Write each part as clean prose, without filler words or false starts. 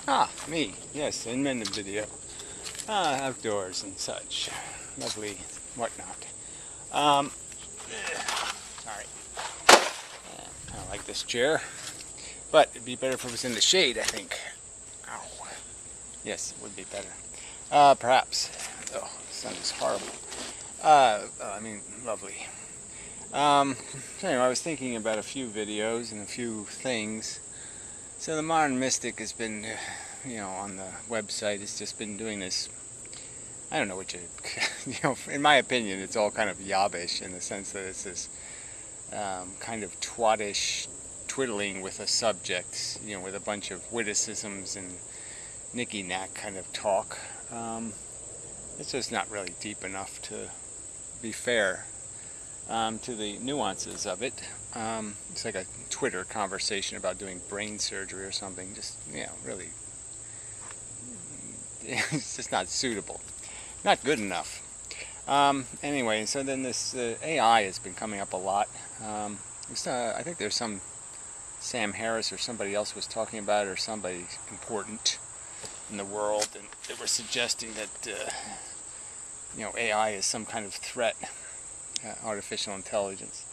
Ah, me. Yes, Inmendham video. Outdoors and such. Lovely whatnot. Sorry. Kind of like this chair. But it'd be better if it was in the shade, I think. Ow. Yes, it would be better. Perhaps. Oh, the sun is horrible. Lovely. So anyway, I was thinking about a few videos and a few things. So the modern mystic has been, on the website, has just been doing this. I don't know what in my opinion, it's all kind of yobbish in the sense that it's this kind of twattish twiddling with a subject, with a bunch of witticisms and nicky-knack kind of talk. It's just not really deep enough to be fair to the nuances of it. It's like a Twitter conversation about doing brain surgery or something. Just, really, it's just not suitable. Not good enough. Anyway, so then this AI has been coming up a lot. I think there's some Sam Harris or somebody else was talking about it, or somebody important in the world, and they were suggesting that AI is some kind of threat, artificial intelligence.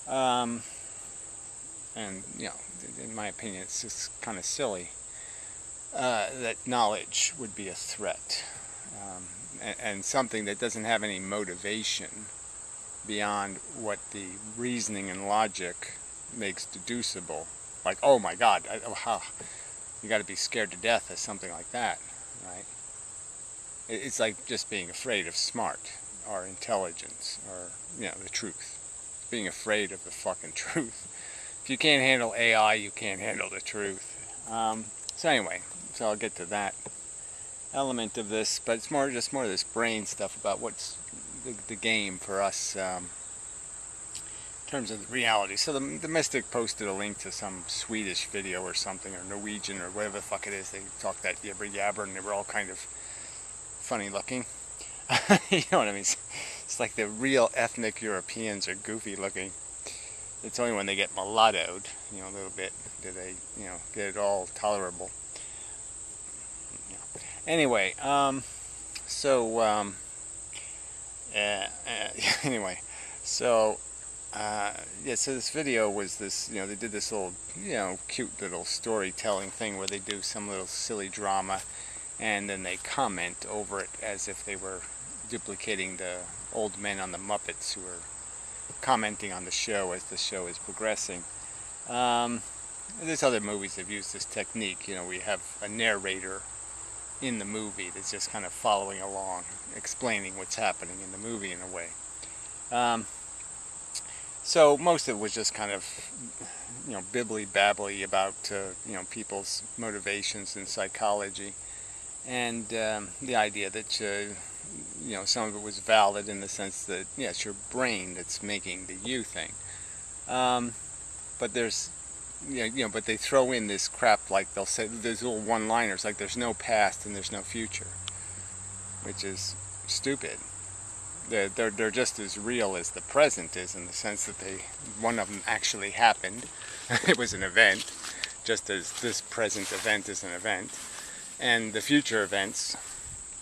And in my opinion, it's just kind of silly that knowledge would be a threat, and something that doesn't have any motivation beyond what the reasoning and logic makes deducible. Like, oh my God, you got to be scared to death of something like that, right? It's like just being afraid of smart or intelligence or, the truth. Being afraid of the fucking truth. If you can't handle AI, you can't handle the truth. So anyway, I'll get to that element of this, but it's more of this brain stuff about what's the game for us in terms of the reality. So the Mystic posted a link to some Swedish video or something, or Norwegian, or whatever the fuck it is. They talk that yabber yabber, and they were all kind of funny looking. You know what I mean? It's like the real ethnic Europeans are goofy looking. It's only when they get mulattoed, a little bit, do they, get it all tolerable. Anyway, anyway, so this video was this, they did this little, cute little storytelling thing where they do some little silly drama, and then they comment over it as if they were duplicating the old men on the Muppets who are commenting on the show as the show is progressing. There's other movies that have used this technique. We have a narrator in the movie that's just kind of following along, explaining what's happening in the movie in a way. So most of it was just kind of, bibbly-babbly about, people's motivations and psychology. And the idea that, some of it was valid in the sense that, it's your brain that's making the you thing. But there's, but they throw in this crap, like they'll say, there's little one-liners, like there's no past and there's no future, which is stupid. They're just as real as the present is, in the sense that one of them actually happened. It was an event, just as this present event is an event. And the future events,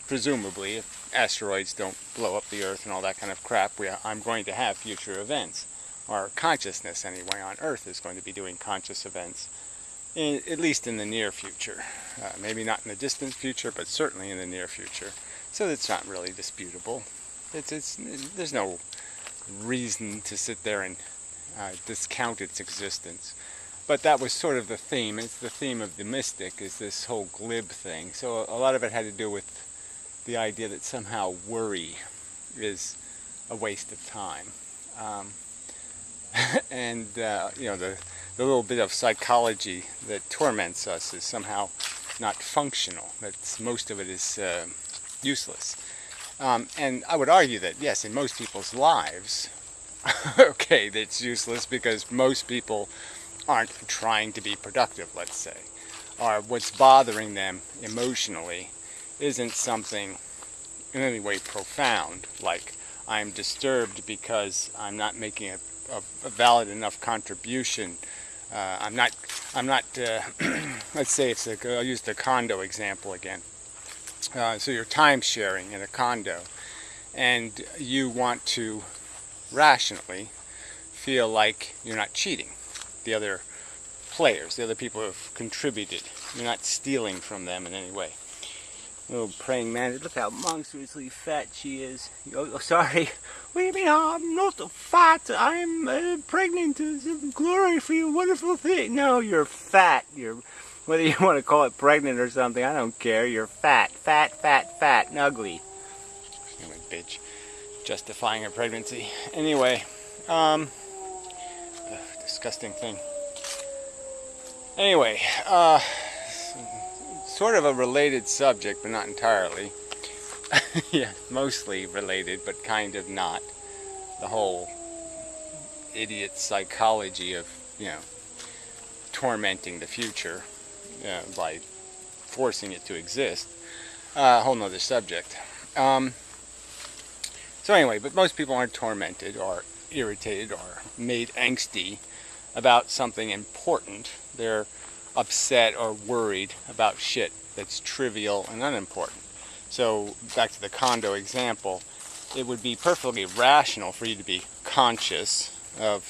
presumably, if asteroids don't blow up the Earth and all that kind of crap, I'm going to have future events. Our consciousness, anyway, on Earth is going to be doing conscious events, at least in the near future. Maybe not in the distant future, but certainly in the near future. So it's not really disputable. There's no reason to sit there and discount its existence. But that was sort of the theme. It's the theme of the Mystic, is this whole glib thing. So a lot of it had to do with the idea that somehow worry is a waste of time. And, the little bit of psychology that torments us is somehow not functional. Most of it is useless. And I would argue that, yes, in most people's lives, okay, that's useless because most people aren't trying to be productive, let's say. Or what's bothering them emotionally isn't something in any way profound, like I'm disturbed because I'm not making a valid enough contribution I'm not, let's say I'll use the condo example again. So you're time sharing in a condo, and you want to rationally feel like you're not cheating the other players, the other people who have contributed. You're not stealing from them in any way. Little praying mantis, look how monstrously fat she is. Oh, sorry. What do you mean I'm not fat? I'm pregnant. It's a glory for you, wonderful thing. No, you're fat. Whether you want to call it pregnant or something, I don't care. You're fat, fat, fat, fat, and ugly. Anyway, bitch. Justifying her pregnancy. Anyway, disgusting thing. Anyway, sort of a related subject, but not entirely. Yeah, mostly related, but kind of not. The whole idiot psychology of, tormenting the future by forcing it to exist. A whole nother subject. So anyway, but most people aren't tormented or irritated or made angsty about something important. They're upset or worried about shit that's trivial and unimportant. So back to the condo example, it would be perfectly rational for you to be conscious of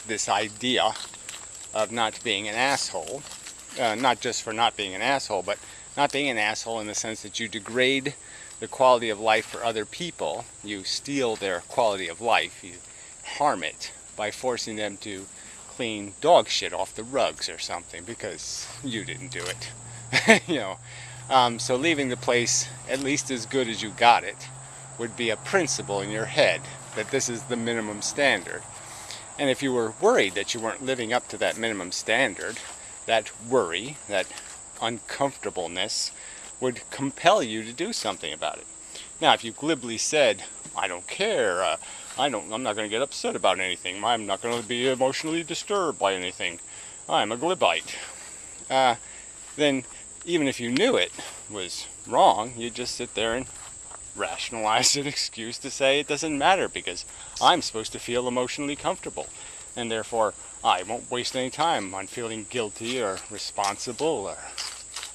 this idea of not being an asshole. Not just for not being an asshole, but not being an asshole in the sense that you degrade the quality of life for other people. You steal their quality of life. You harm it by forcing them to clean dog shit off the rugs or something because you didn't do it. So leaving the place at least as good as you got it would be a principle in your head that this is the minimum standard. And if you were worried that you weren't living up to that minimum standard, that worry, that uncomfortableness would compel you to do something about it. Now, if you glibly said, I don't care, I'm not going to get upset about anything, I'm not going to be emotionally disturbed by anything, I'm a glibite, then even if you knew it was wrong, you'd just sit there and rationalize an excuse to say it doesn't matter because I'm supposed to feel emotionally comfortable, and therefore I won't waste any time on feeling guilty or responsible or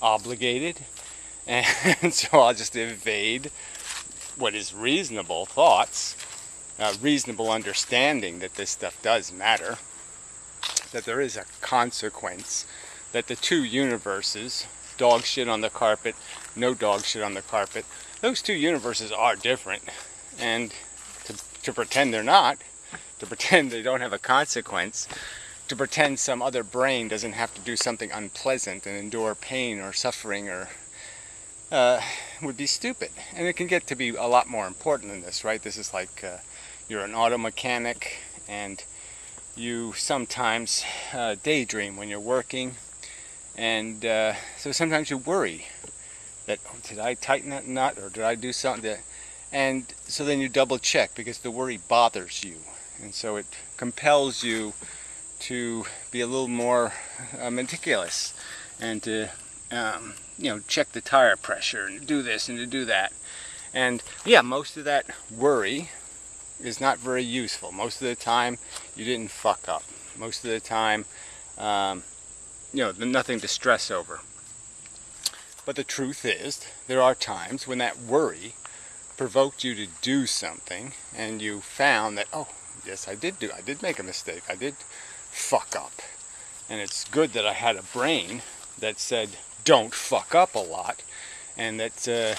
obligated, and so I'll just evade what is reasonable thoughts, reasonable understanding that this stuff does matter, that there is a consequence, that the two universes, dog shit on the carpet, no dog shit on the carpet, those two universes are different, and to pretend they're not, to pretend they don't have a consequence, to pretend some other brain doesn't have to do something unpleasant and endure pain or suffering or would be stupid. And it can get to be a lot more important than this, right? This is like you're an auto mechanic and you sometimes daydream when you're working, and so sometimes you worry that, oh, did I tighten that nut or did I do something that, and so then you double check because the worry bothers you, and so it compels you to be a little more meticulous and to check the tire pressure and do this and to do that. And yeah, most of that worry is not very useful. Most of the time you didn't fuck up. Most of the time nothing to stress over. But the truth is, there are times when that worry provoked you to do something and you found that, oh, yes, I did make a mistake. I did fuck up. And it's good that I had a brain that said, don't fuck up a lot, and that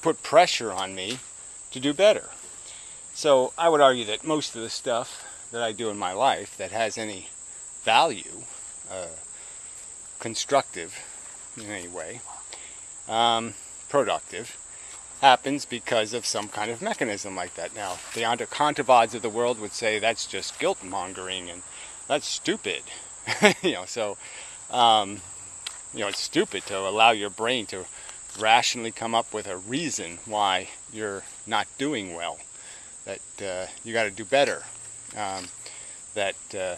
put pressure on me to do better. So I would argue that most of the stuff that I do in my life that has any value, constructive in any way, productive, happens because of some kind of mechanism like that. Now, the Ontocontovods of the world would say that's just guilt mongering and that's stupid. It's stupid to allow your brain to rationally come up with a reason why you're not doing well, that you got to do better, that the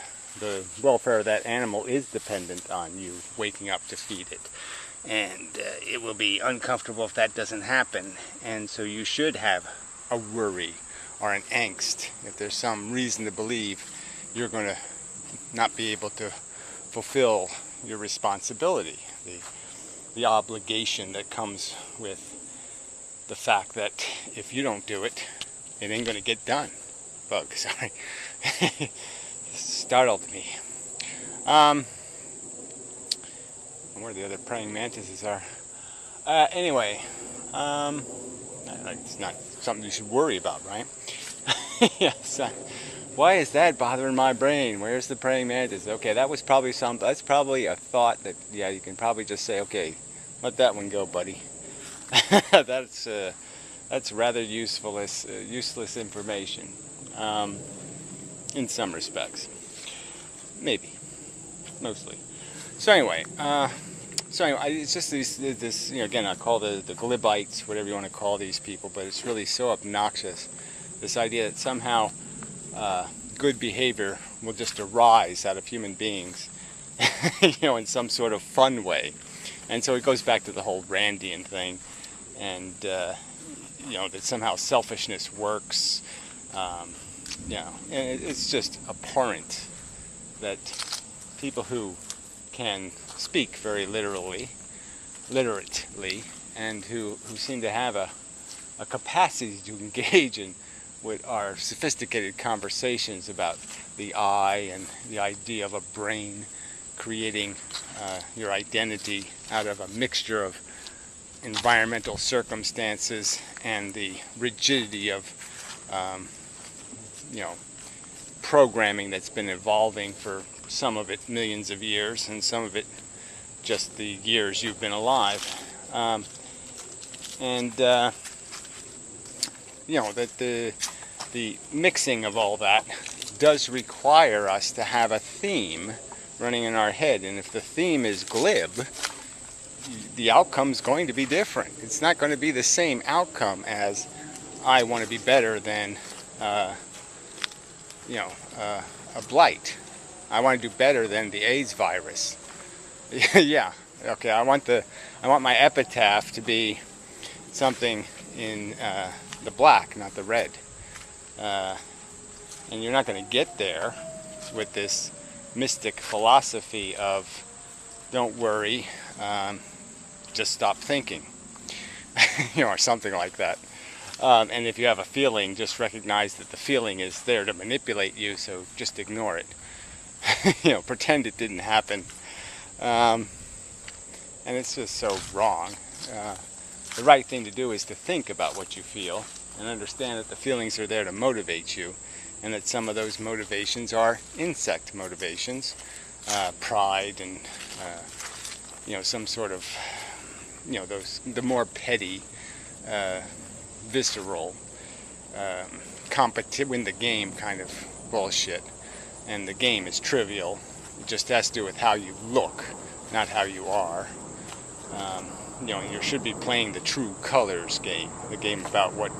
welfare of that animal is dependent on you waking up to feed it, and it will be uncomfortable if that doesn't happen, and so you should have a worry or an angst if there's some reason to believe you're going to not be able to fulfill your responsibility, the obligation that comes with the fact that if you don't do it, it ain't going to get done. Bug, sorry. Startled me. Where the other praying mantises are. Anyway, it's not something you should worry about, right? Yes. Why is that bothering my brain? Where's the praying mantis? Okay, that's probably a thought that, yeah, you can probably just say, okay, let that one go, buddy. That's rather useless information, in some respects. Maybe, mostly. So anyway, it's just this. Again, I call the glibites, whatever you want to call these people, but it's really so obnoxious. This idea that somehow good behavior will just arise out of human beings, in some sort of fun way. And so it goes back to the whole Randian thing, and that somehow selfishness works. And it's just abhorrent that people who can speak very literately, and who seem to have a capacity to engage in what are sophisticated conversations about the I and the idea of a brain creating your identity out of a mixture of environmental circumstances and the rigidity of programming that's been evolving for some of it millions of years and some of it just the years you've been alive. That the mixing of all that does require us to have a theme running in our head, and if the theme is glib, the outcome's going to be different. It's not going to be the same outcome as I want to be better than a blight. I want to do better than the AIDS virus. Yeah, okay. I want my epitaph to be something in the black, not the red. And you're not going to get there with this mystic philosophy of don't worry, just stop thinking, or something like that. And if you have a feeling, just recognize that the feeling is there to manipulate you, so just ignore it. Pretend it didn't happen. And it's just so wrong. The right thing to do is to think about what you feel and understand that the feelings are there to motivate you, and that some of those motivations are insect motivations, pride and some sort of the more petty, visceral, win the game kind of bullshit. And the game is trivial. It just has to do with how you look, not how you are. You should be playing the true colors game, the game about what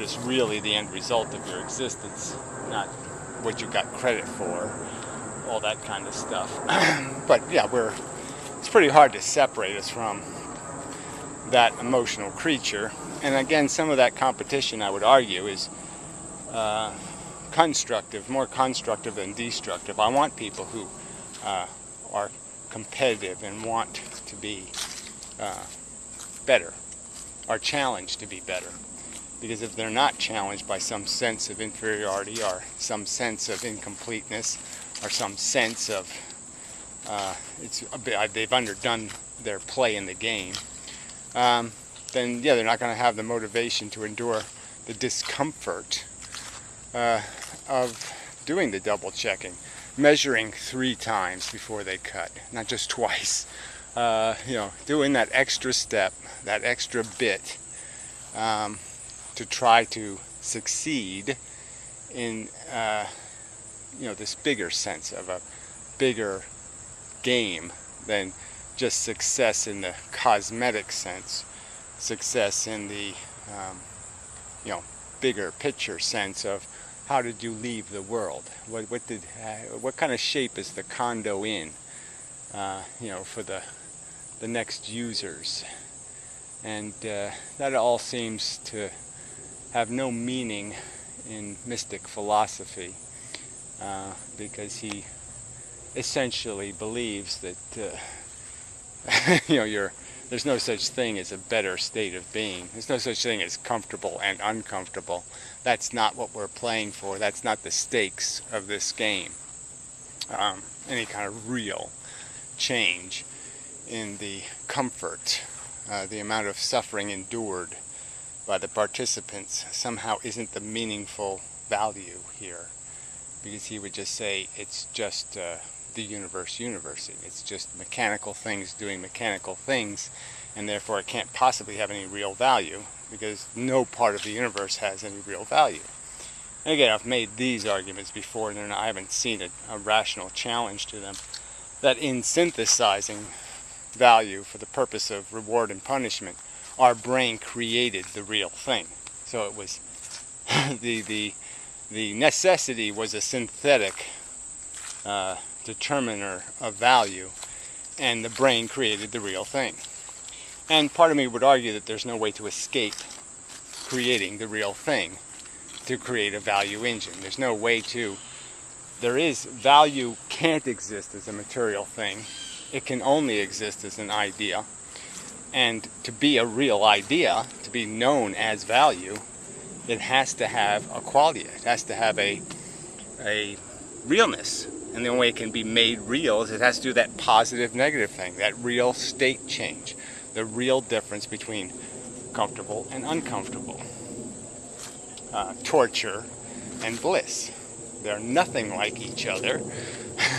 is really the end result of your existence, not what you got credit for, all that kind of stuff. But yeah, it's pretty hard to separate us from that emotional creature. And again, some of that competition, I would argue, is more constructive than destructive. I want people who are competitive and want to be better, are challenged to be better. Because if they're not challenged by some sense of inferiority or some sense of incompleteness or some sense of they've underdone their play in the game, then yeah, they're not going to have the motivation to endure the discomfort of doing the double checking, measuring 3 times before they cut, not just twice. Doing that extra step, that extra bit, to try to succeed in this bigger sense of a bigger game than just success in the cosmetic sense, success in the bigger picture sense of how did you leave the world? What kind of shape is the condo in? For the next users, and that all seems to have no meaning in mystic philosophy, because he essentially believes that there's no such thing as a better state of being. There's no such thing as comfortable and uncomfortable. That's not what we're playing for. That's not the stakes of this game. Any kind of real change in the comfort, the amount of suffering endured by the participants somehow isn't the meaningful value here, because he would just say it's just the universing. It's just mechanical things doing mechanical things, and therefore it can't possibly have any real value, because no part of the universe has any real value. And again, I've made these arguments before, and I haven't seen a rational challenge to them, that in synthesizing value for the purpose of reward and punishment, our brain created the real thing. So it was the necessity was a synthetic determiner of value, and the brain created the real thing. And part of me would argue that there's no way to escape creating the real thing to create a value engine. There's no way to. Value can't exist as a material thing. It can only exist as an idea. And to be a real idea, to be known as value, it has to have a quality. It has to have a realness. And the only way it can be made real is it has to do that positive, negative thing, that real state change, the real difference between comfortable and uncomfortable, torture and bliss. They're nothing like each other.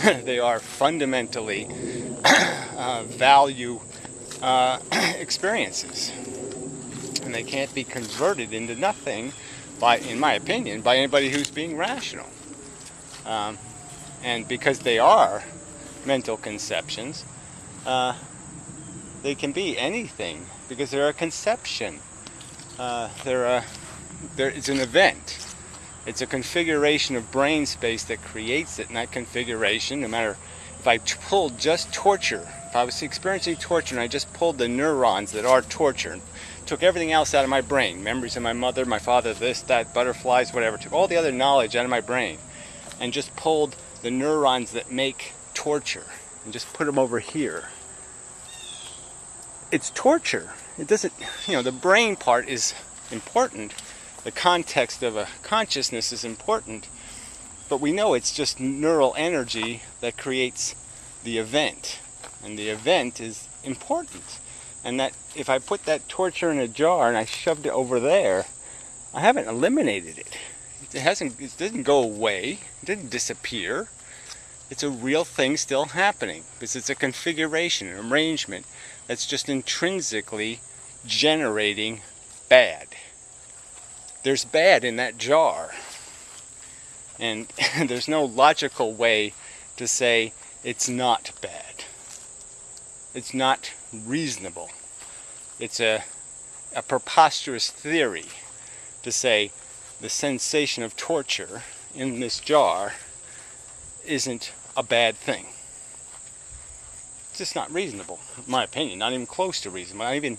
They are fundamentally value experiences, and they can't be converted into nothing in my opinion, by anybody who's being rational. And because they are mental conceptions, they can be anything, because they're a conception. It's an event. It's a configuration of brain space that creates it, and that configuration, no matter if I pulled just torture, if I was experiencing torture and I just pulled the neurons that are torture, and took everything else out of my brain, memories of my mother, my father, this, that, butterflies, whatever, took all the other knowledge out of my brain, and just pulled the neurons that make torture, and just put them over here. It's torture. It doesn't, the brain part is important. The context of a consciousness is important, but we know it's just neural energy that creates the event, and the event is important. And that if I put that torture in a jar and I shoved it over there, I haven't eliminated it. It doesn't go away. It didn't disappear. It's a real thing still happening, because it's a configuration, an arrangement that's just intrinsically generating bad. There's bad in that jar, and there's no logical way to say it's not bad. It's not reasonable. It's a preposterous theory to say the sensation of torture in this jar isn't a bad thing. It's just not reasonable, in my opinion. Not even close to reasonable. Not even,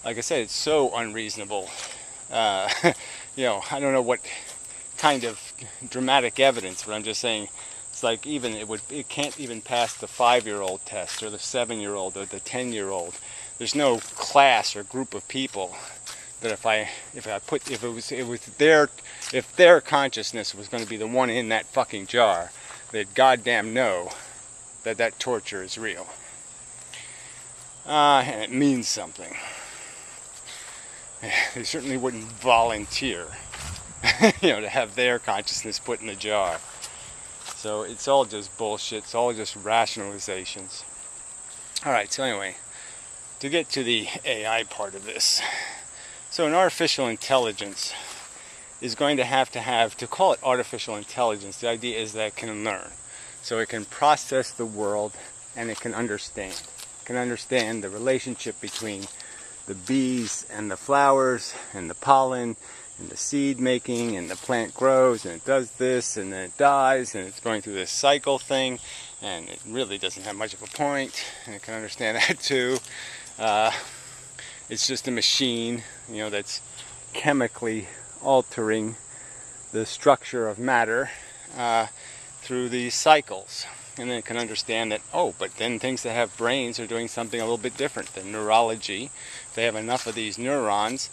like I said, it's so unreasonable. I don't know what kind of dramatic evidence, but I'm just saying, it's like it can't even pass the 5-year-old test, or the 7-year-old, or the 10-year-old. There's no class or group of people that if their consciousness was going to be the one in that fucking jar, they'd goddamn know that torture is real. And it means something. They certainly wouldn't volunteer, to have their consciousness put in the jar. So it's all just bullshit. It's all just rationalizations. Alright, so anyway, to get to the AI part of this. So an artificial intelligence is going to have, to call it artificial intelligence, the idea is that it can learn. So it can process the world, and it can understand. It can understand the relationship between the bees and the flowers and the pollen and the seed making, and the plant grows and it does this and then it dies, and it's going through this cycle thing, and it really doesn't have much of a point, and it can understand that too. It's just a machine, that's chemically altering the structure of matter through these cycles. and then it can understand that, oh, but then things that have brains are doing something a little bit different. The neurology, if they have enough of these neurons,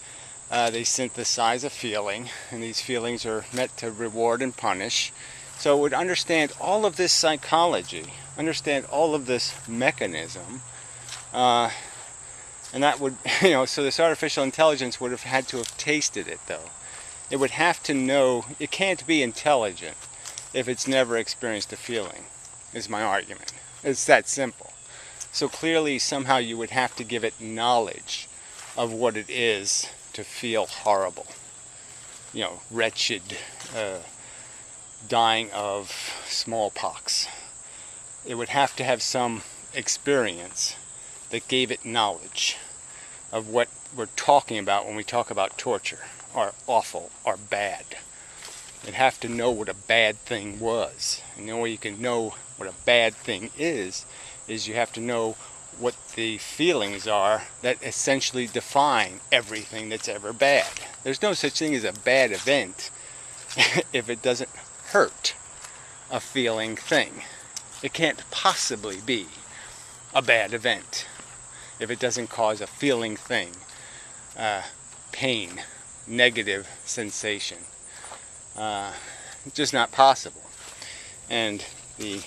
they synthesize a feeling, and these feelings are meant to reward and punish. So it would understand all of this psychology, understand all of this mechanism, and that would, so this artificial intelligence would have had to have tasted it, though. It would have to know, it can't be intelligent if it's never experienced a feeling, is my argument. It's that simple. So clearly, somehow you would have to give it knowledge of what it is to feel horrible, wretched, dying of smallpox. It would have to have some experience that gave it knowledge of what we're talking about when we talk about torture, or awful, or bad. It'd have to know what a bad thing was. And the only way you can know what a bad thing is you have to know what the feelings are that essentially define everything that's ever bad. There's no such thing as a bad event if it doesn't hurt a feeling thing. It can't possibly be a bad event if it doesn't cause a feeling thing, pain, negative sensation. It's just not possible. And the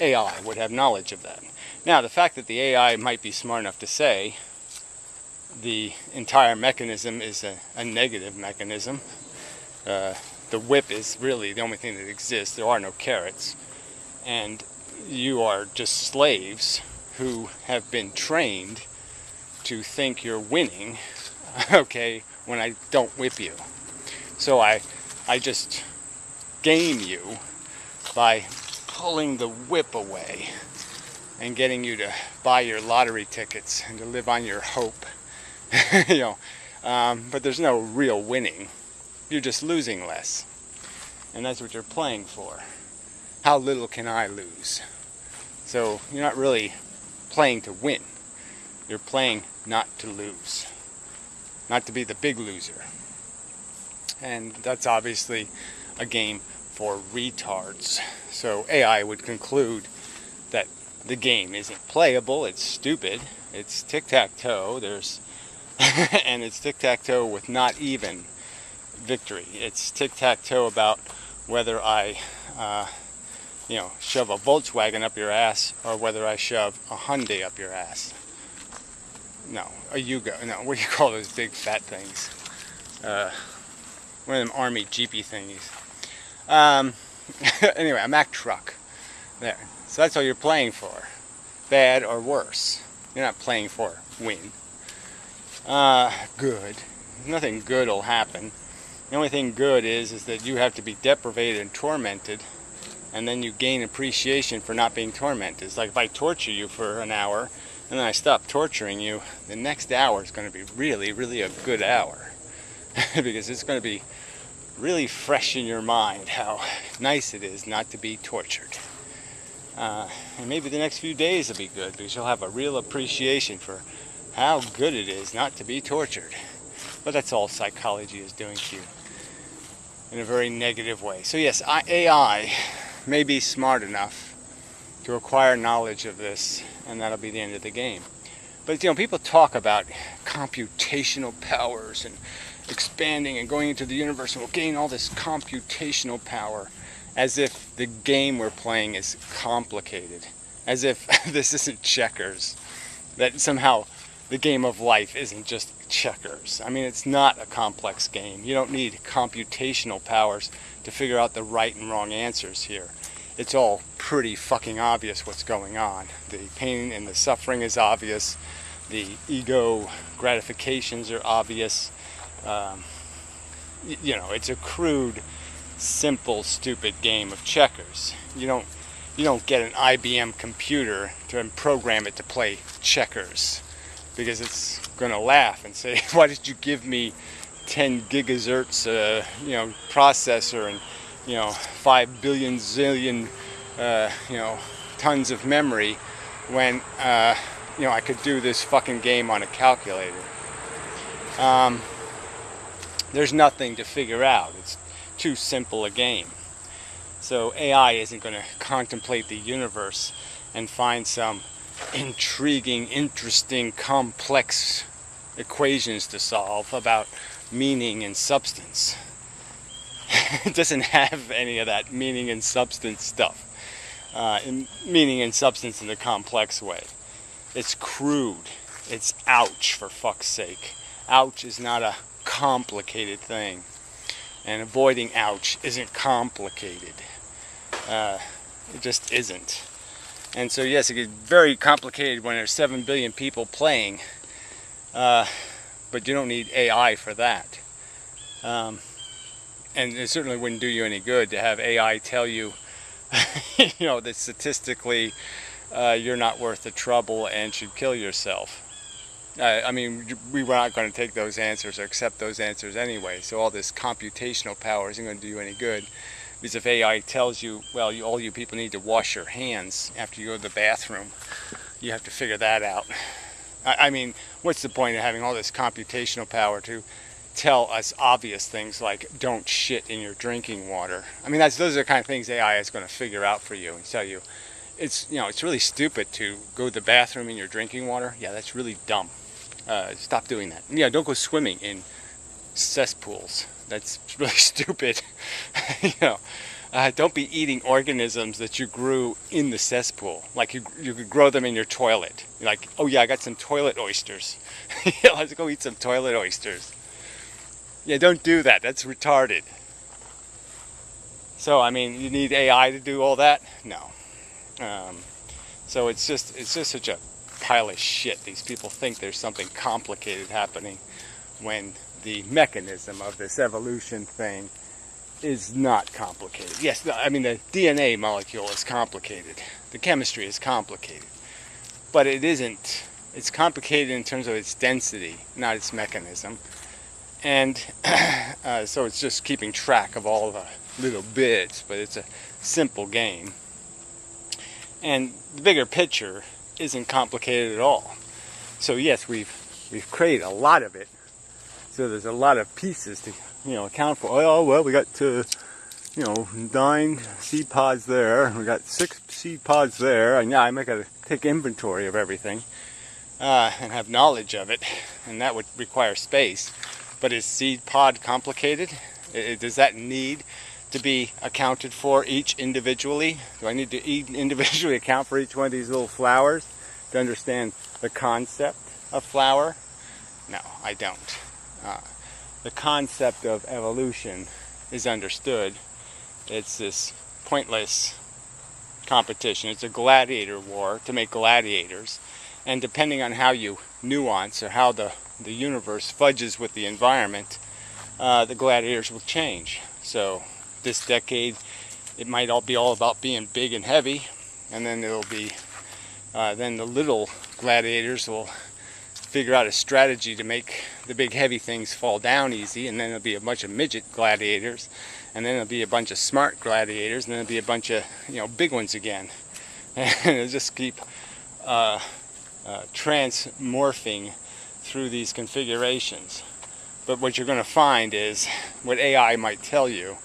AI would have knowledge of that. Now, the fact that the AI might be smart enough to say the entire mechanism is a negative mechanism, the whip is really the only thing that exists, there are no carrots, and you are just slaves who have been trained to think you're winning, okay, when I don't whip you. So I just game you by pulling the whip away and getting you to buy your lottery tickets and to live on your hope. But there's no real winning. You're just losing less. And that's what you're playing for. How little can I lose? So you're not really playing to win. You're playing not to lose. Not to be the big loser. And that's obviously a game for retards. So AI would conclude that the game isn't playable, it's stupid, it's tic-tac-toe, and it's tic-tac-toe with not even victory. It's tic-tac-toe about whether I shove a Volkswagen up your ass or whether I shove a Hyundai up your ass. No, a Yugo. No, what do you call those big fat things? One of them army jeepy thingies. Anyway, a Mack truck. There. So that's all you're playing for. Bad or worse. You're not playing for win. Good. Nothing good will happen. The only thing good is that you have to be deprivated and tormented, and then you gain appreciation for not being tormented. It's like if I torture you for an hour, and then I stop torturing you, the next hour is going to be really, really a good hour. Because it's going to be really fresh in your mind how nice it is not to be tortured. And maybe the next few days will be good because you'll have a real appreciation for how good it is not to be tortured. But that's all psychology is doing to you in a very negative way. So yes, AI may be smart enough to acquire knowledge of this, and that'll be the end of the game. But people talk about computational powers and expanding and going into the universe, and we'll gain all this computational power, as if the game we're playing is complicated, as if this isn't checkers, that somehow the game of life isn't just checkers. I mean, it's not a complex game. You don't need computational powers to figure out the right and wrong answers here. It's all pretty fucking obvious what's going on. The pain and the suffering is obvious. The ego gratifications are obvious. It's a crude, simple, stupid game of checkers. You don't get an IBM computer to program it to play checkers, because it's going to laugh and say, why did you give me 10 gigahertz processor and 5 billion zillion tons of memory when I could do this fucking game on a calculator. There's nothing to figure out. It's too simple a game. So AI isn't going to contemplate the universe and find some intriguing, interesting, complex equations to solve about meaning and substance. It doesn't have any of that meaning and substance stuff. Meaning and substance in a complex way. It's crude. It's ouch, for fuck's sake. Ouch is not a complicated thing. And avoiding ouch isn't complicated. It just isn't. And so yes, it gets very complicated when there's 7 billion people playing. But you don't need AI for that. And it certainly wouldn't do you any good to have AI tell you, you know, that statistically you're not worth the trouble and should kill yourself. I mean, we were not going to take those answers or accept those answers anyway, so all this computational power isn't going to do you any good. Because if AI tells you, well, all you people need to wash your hands after you go to the bathroom, you have to figure that out. I mean, what's the point of having all this computational power to tell us obvious things like don't shit in your drinking water? I mean, those are the kind of things AI is going to figure out for you and tell you. It's, you know, it's really stupid to go to the bathroom in your drinking water. Yeah, that's really dumb. Stop doing that. Yeah, don't go swimming in cesspools. That's really stupid. You know, don't be eating organisms that you grew in the cesspool. Like you could grow them in your toilet. You're like, oh yeah, I got some toilet oysters. Yeah, let's go eat some toilet oysters. Yeah, don't do that. That's retarded. So I mean, you need AI to do all that? No. So it's just such a pile of shit. These people think there's something complicated happening when the mechanism of this evolution thing is not complicated. Yes, I mean the DNA molecule is complicated. The chemistry is complicated. But it isn't. It's complicated in terms of its density, not its mechanism. And so it's just keeping track of all the little bits, but it's a simple game. And the bigger picture isn't complicated at all. So yes, we've created a lot of it. So there's a lot of pieces to, you know, account for. Oh well, we got 9 seed pods there. We got 6 seed pods there. And yeah, I got to take inventory of everything and have knowledge of it, and that would require space. But is seed pod complicated? Does that need to be accounted for each individually? Do I need to individually account for each one of these little flowers to understand the concept of flower? No, I don't. The concept of evolution is understood. It's this pointless competition. It's a gladiator war to make gladiators. And depending on how you nuance or how the universe fudges with the environment, the gladiators will change. So this decade, it might all be all about being big and heavy, and then it'll be, then the little gladiators will figure out a strategy to make the big heavy things fall down easy, and then there'll be a bunch of midget gladiators, and then there'll be a bunch of smart gladiators, and then there'll be a bunch of, you know, big ones again. And it'll just keep transmorphing through these configurations. But what you're going to find is, what AI might tell you,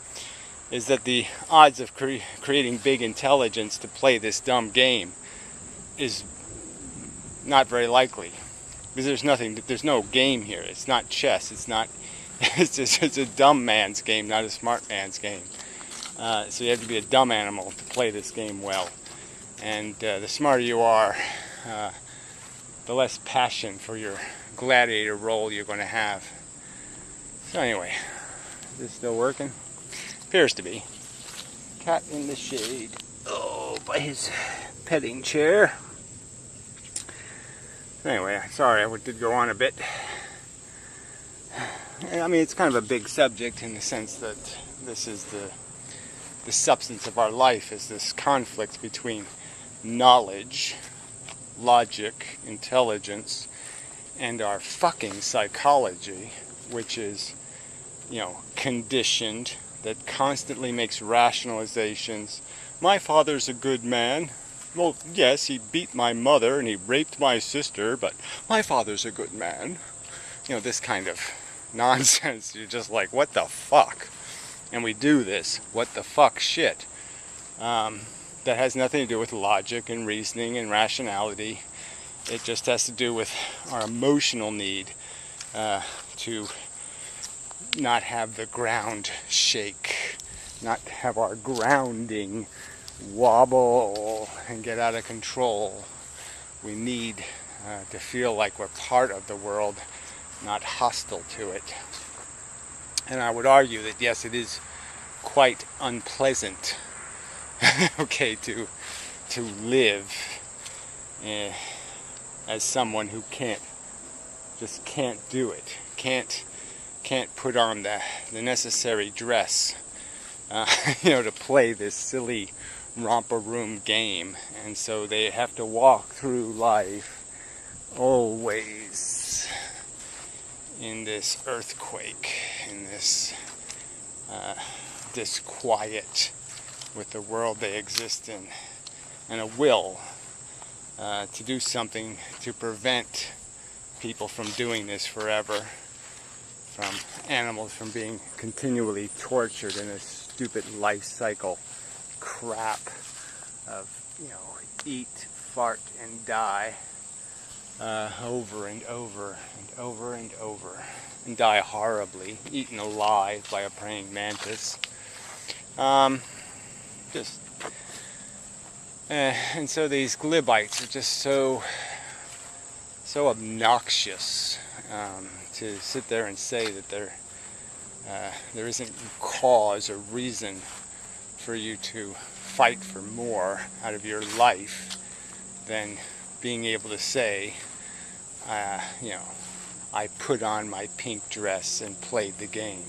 is that the odds of creating big intelligence to play this dumb game is not very likely. Because there's no game here. It's not chess. It's not. It's a dumb man's game, not a smart man's game. So you have to be a dumb animal to play this game well. And the smarter you are, the less passion for your gladiator role you're going to have. So anyway, is this still working? Appears to be. Cat in the shade. Oh, by his petting chair. Anyway, sorry I did go on a bit. I mean, it's kind of a big subject in the sense that this is the substance of our life, is this conflict between knowledge, logic, intelligence, and our fucking psychology, which is, you know, conditioned, that constantly makes rationalizations. My father's a good man. Well, yes, he beat my mother and he raped my sister, but my father's a good man. You know, this kind of nonsense. You're just like, what the fuck? And we do this what the fuck shit that has nothing to do with logic and reasoning and rationality. It just has to do with our emotional need to not have the ground shake, not have our grounding wobble and get out of control. We need to feel like we're part of the world, not hostile to it. And I would argue that yes, it is quite unpleasant, okay, to live as someone who just can't do it, can't put on the necessary dress, to play this silly romper room game. And so they have to walk through life always in this earthquake, in this disquiet with the world they exist in, and a will to do something to prevent people from doing this forever, from animals from being continually tortured in a stupid life cycle crap of, eat, fart, and die over and over and over and over, and die horribly, eaten alive by a praying mantis. And so these glibites are just so obnoxious to sit there and say that there isn't cause or reason for you to fight for more out of your life than being able to say, I put on my pink dress and played the game.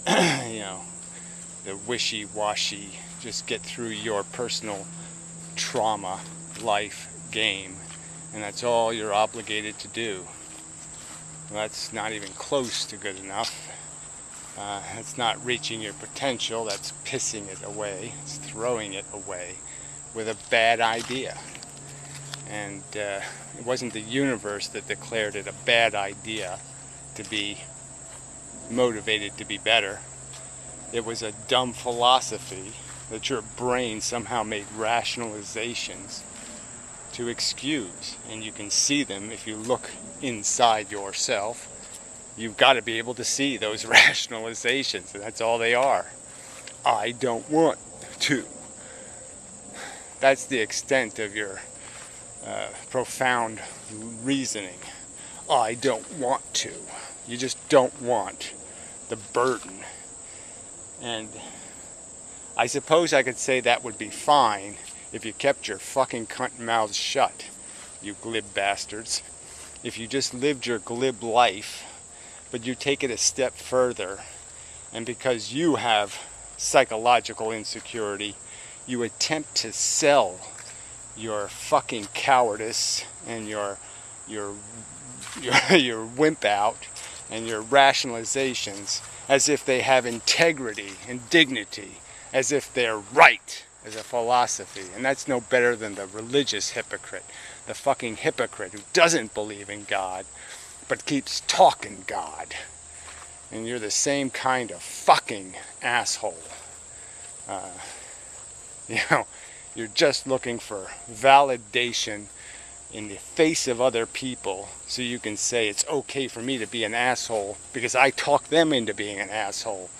The wishy-washy, just get through your personal trauma life game, and that's all you're obligated to do. Well, that's not even close to good enough. It's not reaching your potential, that's pissing it away, it's throwing it away with a bad idea. And it wasn't the universe that declared it a bad idea to be motivated to be better. It was a dumb philosophy that your brain somehow made rationalizations to excuse, and you can see them if you look inside yourself. You've got to be able to see those rationalizations, and that's all they are. I don't want to. That's the extent of your profound reasoning. I don't want to. You just don't want the burden. And I suppose I could say that would be fine if you kept your fucking cunt mouths shut, you glib bastards. If you just lived your glib life, but you take it a step further, and because you have psychological insecurity, you attempt to sell your fucking cowardice and your wimp out and your rationalizations as if they have integrity and dignity, as if they're right as a philosophy. And that's no better than the religious hypocrite, the fucking hypocrite who doesn't believe in God but keeps talking God. And you're the same kind of fucking asshole. You're just looking for validation in the face of other people so you can say it's okay for me to be an asshole because I talk them into being an asshole.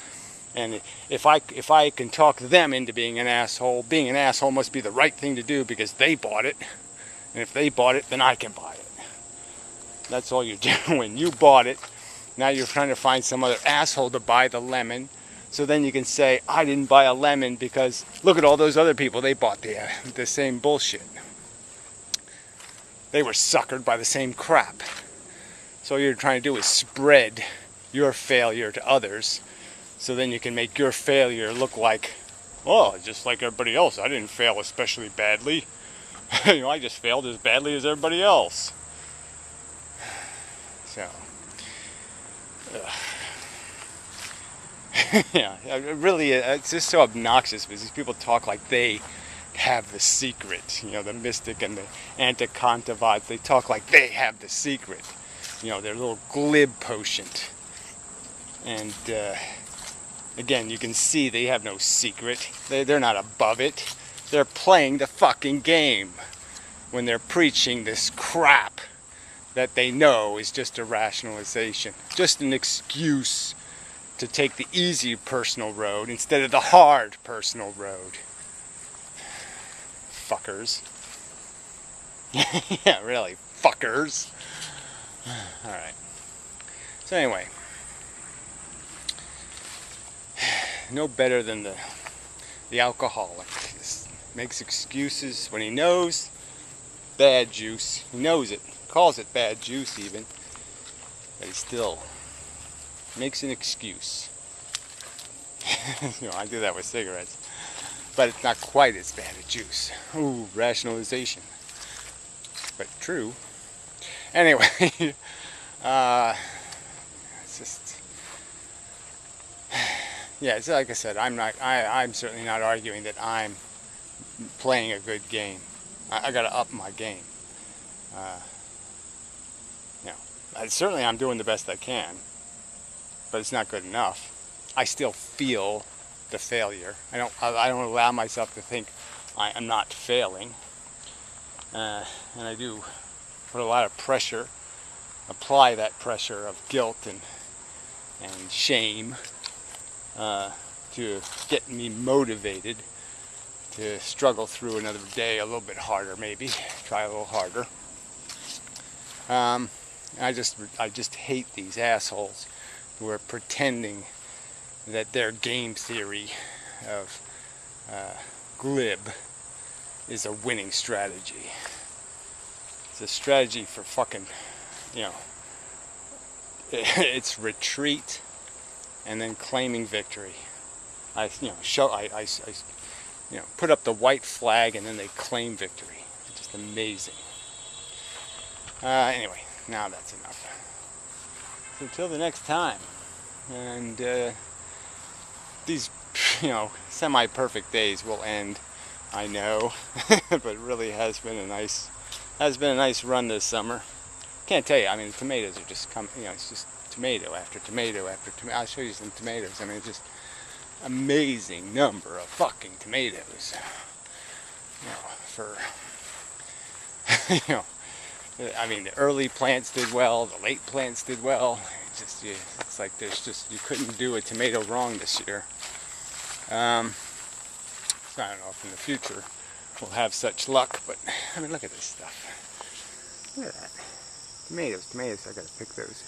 And if I can talk them into being an asshole must be the right thing to do because they bought it. And if they bought it, then I can buy it. That's all you're doing. You bought it. Now you're trying to find some other asshole to buy the lemon. So then you can say, I didn't buy a lemon because look at all those other people. They bought the same bullshit. They were suckered by the same crap. So all you're trying to do is spread your failure to others. So then you can make your failure look like, oh, just like everybody else. I didn't fail especially badly. I just failed as badly as everybody else. So, yeah, really, it's just so obnoxious because these people talk like they have the secret. The mystic and the anticontavats, they talk like they have the secret. Their little glib potion. And Again, you can see they have no secret. They're not above it. They're playing the fucking game when they're preaching this crap that they know is just a rationalization, just an excuse to take the easy personal road instead of the hard personal road. Fuckers. Yeah, really, fuckers. Alright. So anyway, no better than the alcoholic. Just makes excuses when he knows bad juice. He knows it. Calls it bad juice even. But he still makes an excuse. I do that with cigarettes. But it's not quite as bad as juice. Ooh, rationalization. But true. Anyway, it's just, yeah, it's like I said, I'm certainly not arguing that I'm playing a good game. I gotta up my game. Certainly I'm doing the best I can, but it's not good enough. I still feel the failure. I don't allow myself to think I am not failing. And I do put a lot of pressure, apply that pressure of guilt and shame to get me motivated to struggle through another day a little bit harder, maybe try a little harder. I just hate these assholes who are pretending that their game theory of glib is a winning strategy. It's a strategy for fucking, it's retreat and then claiming victory. I put up the white flag and then they claim victory. It's just amazing. Anyway, now that's enough. So until the next time, and these, semi-perfect days will end. I know, but it really has been a nice run this summer. Can't tell you. I mean, the tomatoes are just coming. It's just tomato after tomato after tomato. I'll show you some tomatoes. I mean, it's just amazing number of fucking tomatoes. I mean, the early plants did well. The late plants did well. It's like you couldn't do a tomato wrong this year. So I don't know if in the future we'll have such luck, but I mean, look at this stuff. Look at that. Tomatoes. I gotta pick those.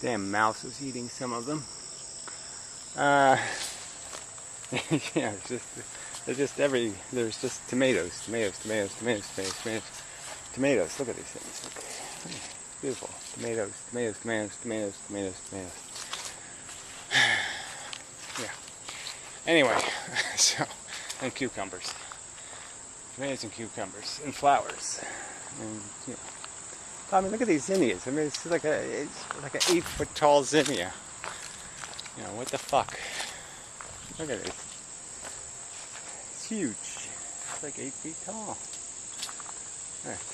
Damn mouse was eating some of them. Yeah, there's just tomatoes. Tomatoes. Look at these things. Look. Beautiful. Tomatoes. Yeah. Anyway, and cucumbers. Tomatoes and cucumbers and flowers. And I mean, look at these zinnias. I mean, it's like an 8-foot tall zinnia. What the fuck? Look at it. It's huge. It's like 8 feet tall.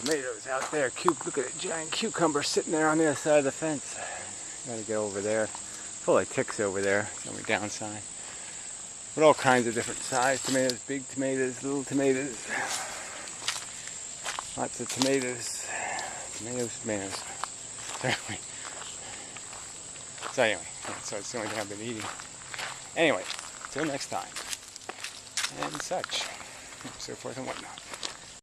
Tomatoes out there. Look at a giant cucumber sitting there on the other side of the fence. Gotta get over there. Full of ticks over there. It's on the downside. But all kinds of different size tomatoes. Big tomatoes, little tomatoes. Lots of tomatoes. Tomatoes. So anyway, so it's the only thing I've been eating. Anyway, till next time. And such. So forth and whatnot.